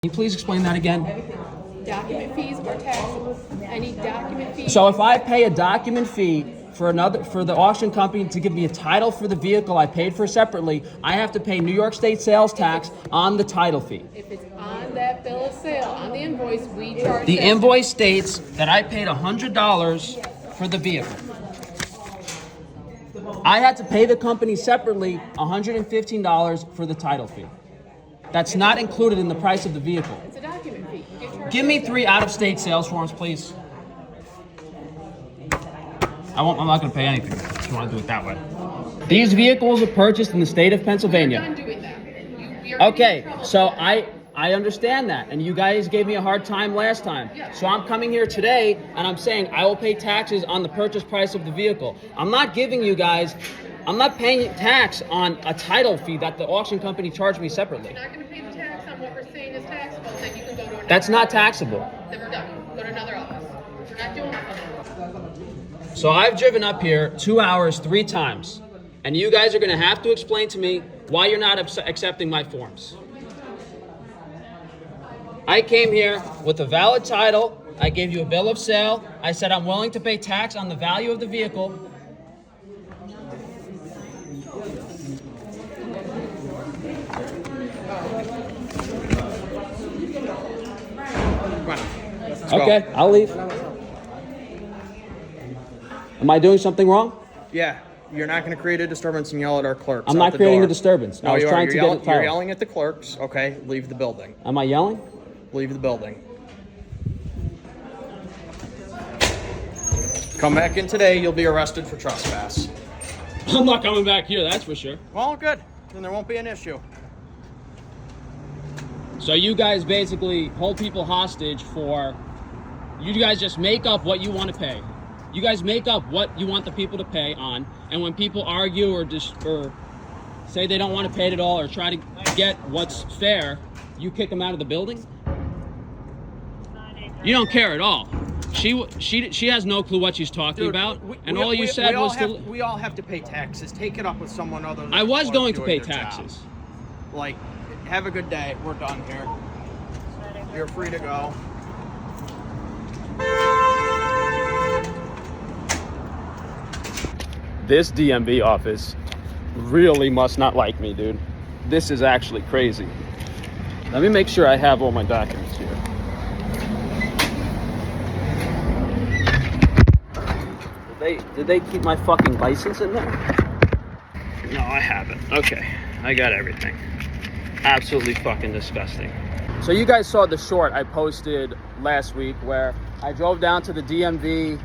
Can you please explain that again? Document fees are taxable. Any document fee. So if I pay a document fee for the auction company to give me a title for the vehicle I paid for separately, I have to pay New York State sales tax on the title fee. If it's on that bill of sale, on the invoice, we charge The that. invoice states that I paid $100 for the vehicle. I had to pay the company separately $115 for the title fee. That's not included in the price of the vehicle. It's a document fee. You get charged. Give me 3 out-of-state sales forms, please. I'm not going to pay anything if you want to do it that way. These vehicles are purchased in the state of Pennsylvania. We're done doing that. We are Okay, getting in trouble. so I understand that, and you guys gave me a hard time last time. So I'm coming here today, and I'm saying I will pay taxes on the purchase price of the vehicle. I'm not paying tax on a title fee that the auction company charged me separately. You're not going to pay the tax on what we're saying is taxable, then you can go to another That's not office. taxable. Then we're done. Go to another office. We're not doing that. So I've driven up here 2 hours 3 times, and you guys are going to have to explain to me why you're not accepting my forms. I came here with a valid title. I gave you a bill of sale. I said I'm willing to pay tax on the value of the vehicle. Okay, I'll leave. Am I doing something wrong? Yeah, you're not going to create a disturbance and yell at our clerks. I'm not creating a disturbance. I was trying to get it You're yelling at the clerks. Okay, leave the building. Am I yelling? Leave the building. Come back in today, you'll be arrested for trespass. I'm not coming back here, that's for sure. Well, good. Then there won't be an issue. So you guys basically hold people hostage for, you guys just make up what you want to pay. You guys make up what you want the people to pay on, and when people argue or say they don't want to pay it at all or try to get what's fair, you kick them out of the building? You don't care at all. She has no clue what she's talking about, and all you said was we all have to pay taxes. Take it up with someone other than I was going to pay doing their taxes. job. Like, have a good day. We're done here. You're free to go. This DMV office really must not like me, dude. This is actually crazy. Let me make sure I have all my documents here. Did they keep my fucking license in there? No, I haven't. Okay, I got everything. Absolutely fucking disgusting. So you guys saw the short I posted last week where I drove down to the DMV.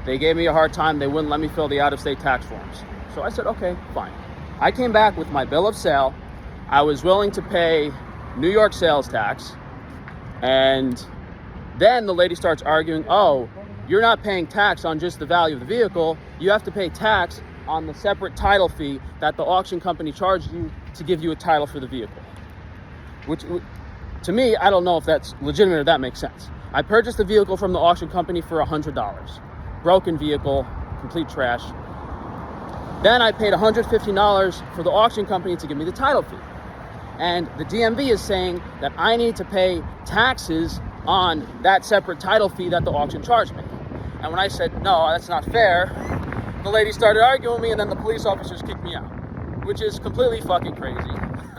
They gave me a hard time. They wouldn't let me fill the out-of-state tax forms. So I said, okay, fine. I came back with my bill of sale. I was willing to pay New York sales tax. And then the lady starts arguing, oh, you're not paying tax on just the value of the vehicle. You have to pay tax on the separate title fee that the auction company charged you to give you a title for the vehicle. Which, to me, I don't know if that's legitimate or that makes sense. I purchased the vehicle from the auction company for $100. Broken vehicle, complete trash. Then I paid $115 for the auction company to give me the title fee. And the DMV is saying that I need to pay taxes on that separate title fee that the auction charged me. And when I said, no, that's not fair, the lady started arguing with me, and then the police officers kicked me out, which is completely fucking crazy.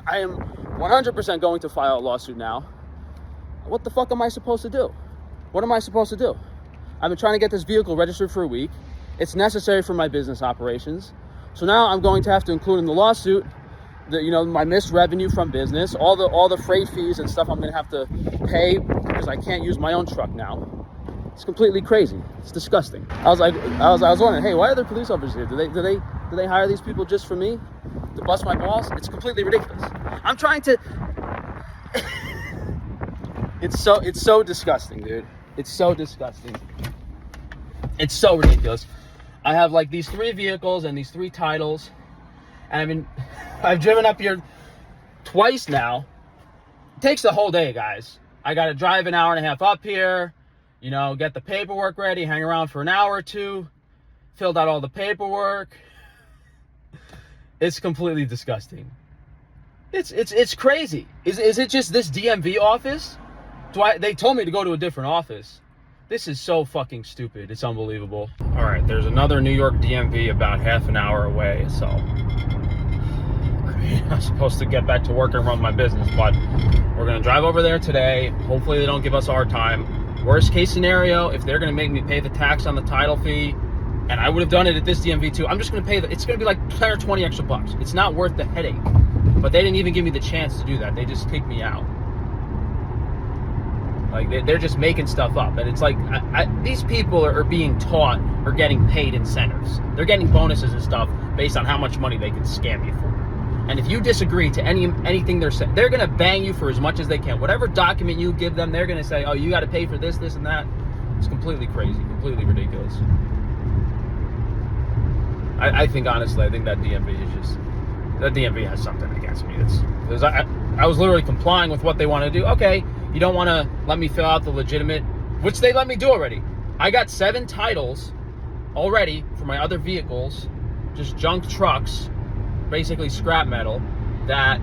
I am 100% going to file a lawsuit now. What the fuck am I supposed to do? What am I supposed to do? I've been trying to get this vehicle registered for a week. It's necessary for my business operations. So now I'm going to have to include in the lawsuit my missed revenue from business, all the freight fees and stuff I'm going to have to pay because I can't use my own truck now. It's completely crazy. It's disgusting. I was wondering, hey, why are there police officers here? Do they hire these people just for me to bust my balls? It's completely ridiculous. I'm trying to. It's so disgusting, dude. It's so disgusting. It's so ridiculous. I have like these 3 vehicles and these 3 titles, and I've driven up here twice now. It takes the whole day, guys. I got to drive an hour and a half up here, get the paperwork ready, hang around for an hour or 2, filled out all the paperwork. It's completely disgusting. It's crazy. Is it just this DMV office? They told me to go to a different office. This is so fucking stupid. It's unbelievable. All right, there's another New York DMV about half an hour away, so I mean, I'm supposed to get back to work and run my business, but we're gonna drive over there today. Hopefully they don't give us a hard time. Worst case scenario, if they're gonna make me pay the tax on the title fee, and I would have done it at this DMV too, I'm just gonna pay it's gonna be like 10 or 20 extra bucks. It's not worth the headache. But they didn't even give me the chance to do that. They just kicked me out. Like, they're just making stuff up. And it's like, these people are being taught or getting paid incentives. They're getting bonuses and stuff based on how much money they can scam you for. And if you disagree to anything they're saying, they're going to bang you for as much as they can. Whatever document you give them, they're going to say, oh, you got to pay for this, this, and that. It's completely crazy, completely ridiculous. I think, honestly, I think that DMV is just... That DMV has something against me. Because I was literally complying with what they want to do. Okay, you don't want to let me fill out the legitimate, which they let me do already. I got 7 titles already for my other vehicles, just junk trucks, basically scrap metal, that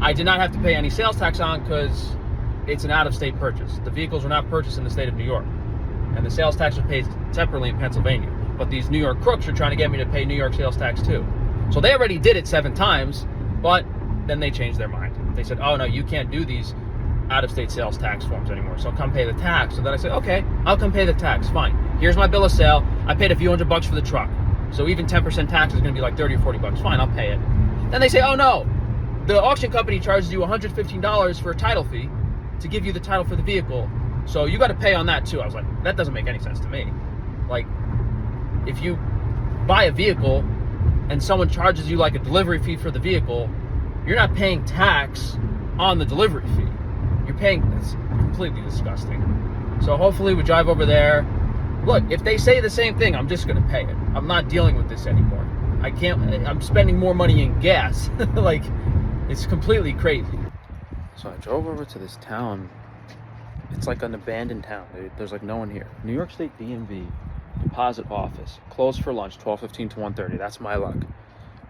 I did not have to pay any sales tax on because it's an out-of-state purchase. The vehicles were not purchased in the state of New York, and the sales tax are paid separately in Pennsylvania. But these New York crooks are trying to get me to pay New York sales tax too. So they already did it 7 times, but then they changed their mind. They said, oh no, you can't do these out-of-state sales tax forms anymore, so come pay the tax. So then I said, okay, I'll come pay the tax, fine. Here's my bill of sale. I paid a few $100 for the truck. So even 10% tax is gonna be like 30 or 40 bucks. Fine, I'll pay it. Then they say, oh no, the auction company charges you $115 for a title fee to give you the title for the vehicle. So you gotta pay on that too. I was like, that doesn't make any sense to me. Like, if you buy a vehicle and someone charges you like a delivery fee for the vehicle, you're not paying tax on the delivery fee. You're paying, it's completely disgusting. So hopefully we drive over there. Look, if they say the same thing, I'm just gonna pay it. I'm not dealing with this anymore. I'm spending more money in gas. Like, it's completely crazy. So I drove over to this town. It's like an abandoned town. There's like no one here. New York State DMV deposit office, closed for lunch, 12:15 to 1:30. That's my luck.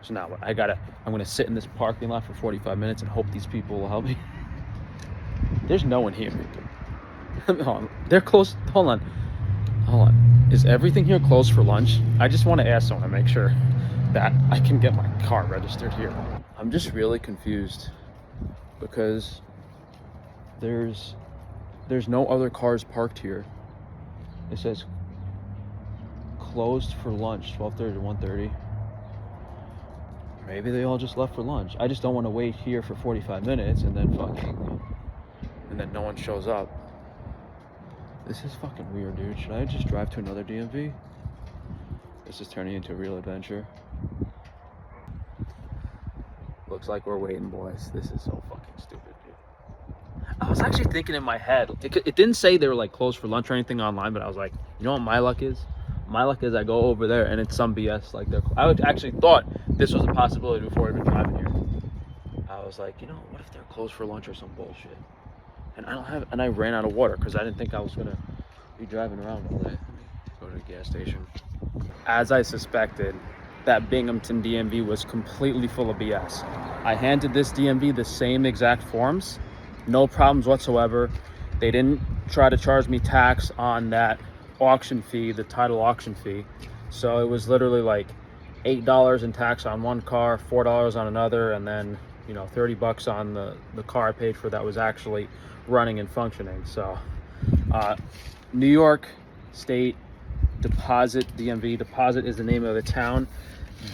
So now what? I'm gonna sit in this parking lot for 45 minutes and hope these people will help me. There's no one here. Hold on. They're closed. Hold on. Is everything here closed for lunch? I just want to ask someone to make sure that I can get my car registered here. I'm just really confused because there's no other cars parked here. It says closed for lunch, 12:30 to 1:30. Maybe they all just left for lunch. I just don't want to wait here for 45 minutes and then no one shows up. This is fucking weird, dude. Should I just drive to another DMV? This is turning into a real adventure. Looks like we're waiting, boys. This is so fucking stupid, dude. I was actually thinking in my head, it didn't say they were like closed for lunch or anything online, but I was like, you know what my luck is? My luck is I go over there and it's some BS. Like I actually thought this was a possibility before even driving here. I was like, you know, what if they're closed for lunch or some bullshit? And I ran out of water because I didn't think I was gonna be driving around all day. Let me go to the gas station. As I suspected, that Binghamton DMV was completely full of BS. I handed this DMV the same exact forms, no problems whatsoever. They didn't try to charge me tax on that auction fee, the title auction fee. So it was literally like $8 in tax on one car, $4 on another, and then, you know, 30 bucks on the car I paid for that was actually running and functioning. So New York State Deposit, DMV. Deposit is the name of the town.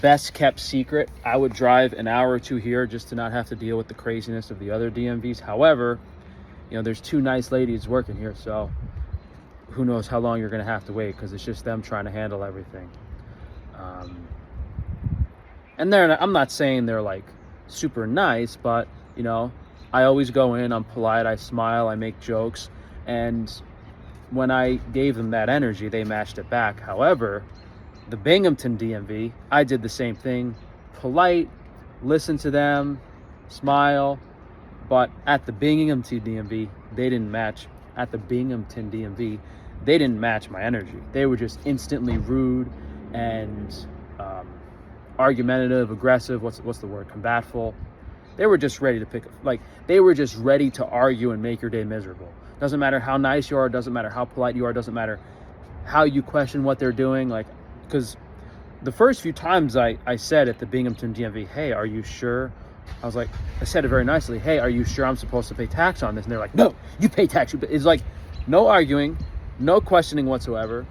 Best kept secret. I would drive an hour or two here just to not have to deal with the craziness of the other DMVs. However, you know, there's 2 nice ladies working here, so who knows how long you're gonna have to wait, because it's just them trying to handle everything. And I'm not saying they're like super nice, but you know, I always go in, I'm polite, I smile, I make jokes, and when I gave them that energy, they matched it back. However, the Binghamton DMV, I did the same thing, polite, listen to them, smile, but at the Binghamton DMV, they didn't match. At the Binghamton DMV, they didn't match my energy. They were just instantly rude and argumentative, aggressive, what's the word, combatful. They were just ready to they were just ready to argue and make your day miserable. Doesn't matter how nice you are, doesn't matter how polite you are, doesn't matter how you question what they're doing. Like, because the first few times I said at the Binghamton DMV, hey, are you sure? I said it very nicely. Hey, are you sure I'm supposed to pay tax on this? And they're like, no, you pay tax. It's like no arguing, no questioning whatsoever.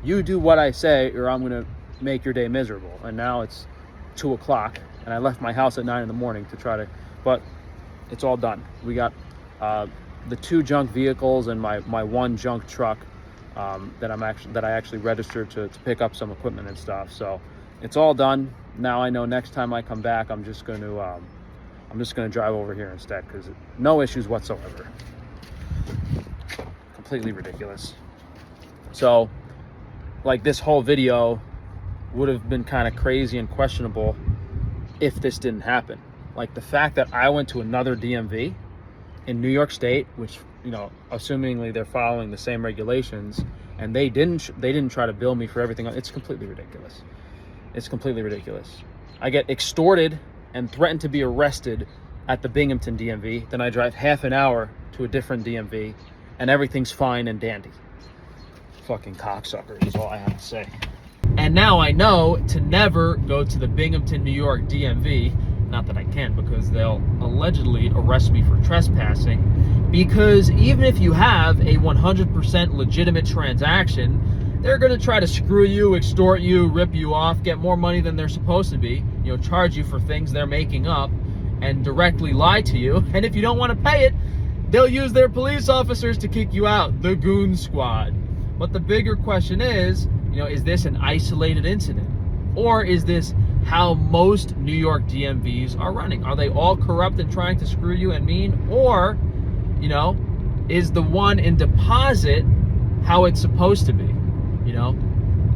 You do what I say or I'm going to make your day miserable. And now it's 2 o'clock and I left my house at 9 in the morning to try to, but it's all done. We got the 2 junk vehicles and my 1 junk truck that I actually registered to pick up some equipment and stuff. So it's all done. Now I know next time I come back, I'm just going to drive over here instead, because no issues whatsoever. Completely ridiculous. So like this whole video would have been kind of crazy and questionable if this didn't happen. Like the fact that I went to another DMV in New York State, which, you know, assumingly they're following the same regulations, and they didn't try to bill me for everything. It's completely ridiculous. It's completely ridiculous. I get extorted and threatened to be arrested at the Binghamton DMV. Then I drive half an hour to a different DMV and everything's fine and dandy. Fucking cocksuckers is all I have to say. And now I know to never go to the Binghamton, New York DMV. Not that I can, because they'll allegedly arrest me for trespassing. Because even if you have a 100% legitimate transaction, they're going to try to screw you, extort you, rip you off, get more money than they're supposed to be, you know, charge you for things they're making up, and directly lie to you. And if you don't want to pay it, they'll use their police officers to kick you out, the goon squad. But the bigger question is, you know, is this an isolated incident? Or is this how most New York DMVs are running? Are they all corrupt and trying to screw you and mean? Or, you know, is the one in Deposit how it's supposed to be? You know,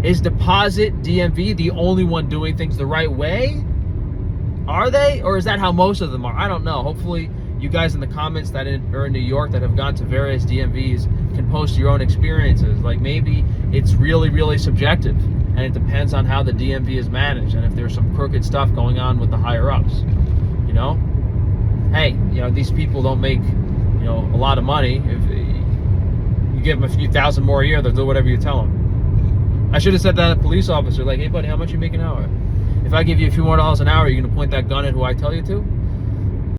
is Deposit DMV the only one doing things the right way? Are they? Or is that how most of them are? I don't know. Hopefully you guys in the comments that are in New York that have gone to various DMVs can post your own experiences. Like maybe it's really, really subjective and it depends on how the DMV is managed and if there's some crooked stuff going on with the higher ups. You know, hey, you know, these people don't make, you know, a lot of money. If you give them a few thousand more a year, they'll do whatever you tell them. I should have said that to a police officer, like, hey buddy, how much you make an hour? If I give you a few more dollars an hour, are you gonna point that gun at who I tell you to?